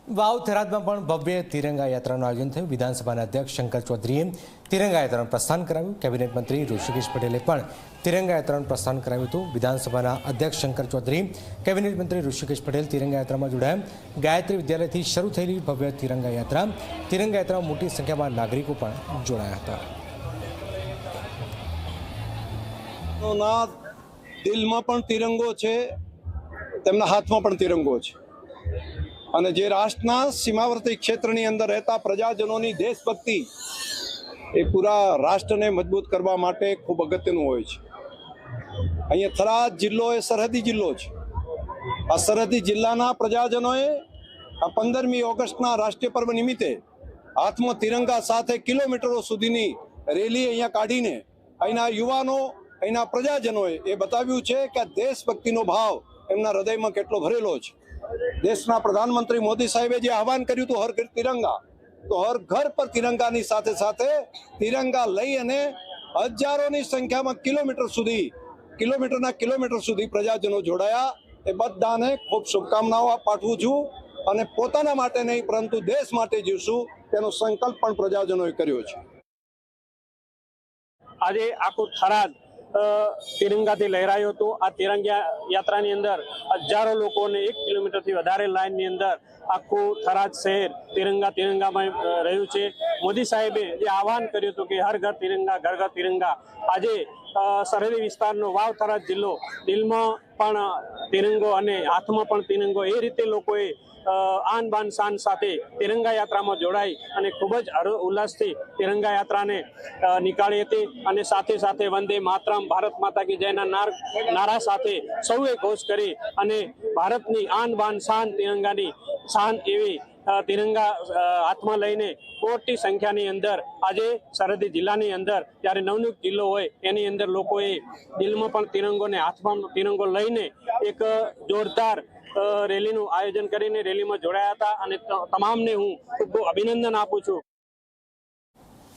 વાવ થરાદમાં પણ ભવ્ય તિરંગા યાત્રાનું આયોજન થયું। વિધાનસભાના અધ્યક્ષ શંકર ચૌધરીએ તિરંગા યાત્રાનું પ્રસ્થાન કરાવ્યું। કેબિનેટ મંત્રી ઋષિકેશ પટેલે પણ તિરંગા યાત્રાનું પ્રસ્થાન કરાવ્યું હતું। વિધાનસભાના અધ્યક્ષ શંકર ચૌધરી, કેબિનેટ મંત્રી ઋષિકેશ પટેલ તિરંગા યાત્રામાં જોડાયા। ગાયત્રી વિદ્યાલયથી શરૂ થયેલી ભવ્ય તિરંગા યાત્રામાં મોટી સંખ્યામાં નાગરિકો પણ જોડાયા હતા। દિલમાં પણ તિરંગો છે, તેમના હાથમાં પણ તિરંગો છે અને જે રાષ્ટ્રના સીમાવર્તી ક્ષેત્રની અંદર રહેતા પ્રજાજનોની દેશભક્તિ એ પૂરા રાષ્ટ્રને મજબૂત કરવા માટે ખૂબ અગત્યનું હોય છે। અહીંયા થરાદ જિલ્લો એ સરહદી જિલ્લો છે। આ સરહદી જિલ્લાના પ્રજાજનોએ આ 15મી ઓગસ્ટના રાષ્ટ્રીય પર્વ નિમિત્તે હાથમાં તિરંગા સાથે કિલોમીટરો સુધીની રેલી અહીંયા કાઢીને અહીંના યુવાનો, અહીંના પ્રજાજનોએ એ બતાવ્યું છે કે દેશભક્તિનો ભાવ એમના હૃદયમાં કેટલો ભરેલો છે। દેશના પ્રધાનમંત્રી મોદી સાહેબે જે આહવાન કર્યું હતું હર ઘર તિરંગા, તો હર ઘર પર તિરંગાની સાથે સાથે તિરંગા લઈ અને હજારોની સંખ્યામાં કિલોમીટર સુધી પ્રજાજનો જોડાયા। એ બધાને ખૂબ શુભકામનાઓ પાઠવું છું અને પોતાના માટે નહીં પરંતુ દેશ માટે જીવશું તેનો સંકલ્પ પણ પ્રજાજનોએ કર્યો છે। આજે આખું થરાદ તિરંગાથી લહેરાયો હતો। આ તિરંગા યાત્રાની અંદર હજારો લોકોને 1 કિલોમીટરથી વધારે લાઇનની અંદર આખું થરાદ શહેર તિરંગામાં રહ્યું છે। મોદી સાહેબે જે આહવાન કર્યું હતું કે હર ઘર તિરંગા, ઘર ઘર તિરંગા, આજે સરહદી વિસ્તારનો વાવ થરાદ જિલ્લો, દિલમાં પણ તિરંગો અને હાથમાં પણ તિરંગો, એ રીતે લોકોએ આન બાન શાન સાથે તિરંગા યાત્રામાં જોડાઈ અને ખૂબ જ ઉલ્લાસથી તિરંગા યાત્રાને નીકાળી હતી અને સાથે સાથે વંદે માતરમ, ભારત માતા કી જયના નારા સાથે સૌએ ઘોષ કરી અને ભારતની આન બાન શાન, તિરંગાની શાન એવી તિરંગા હાથમાં લઈને મોટી સંખ્યાની અંદર આજે સરહદી જિલ્લાની અંદર જ્યારે નવનિયુક્ત જિલ્લો હોય એની અંદર લોકોએ દિલમાં પણ તિરંગો ને હાથમાં તિરંગો લઈને એક જોરદાર રેલીનું આયોજન કરીને રેલીમાં જોડાયા હતા અને તમામને હું ખૂબ અભિનંદન આપું છું।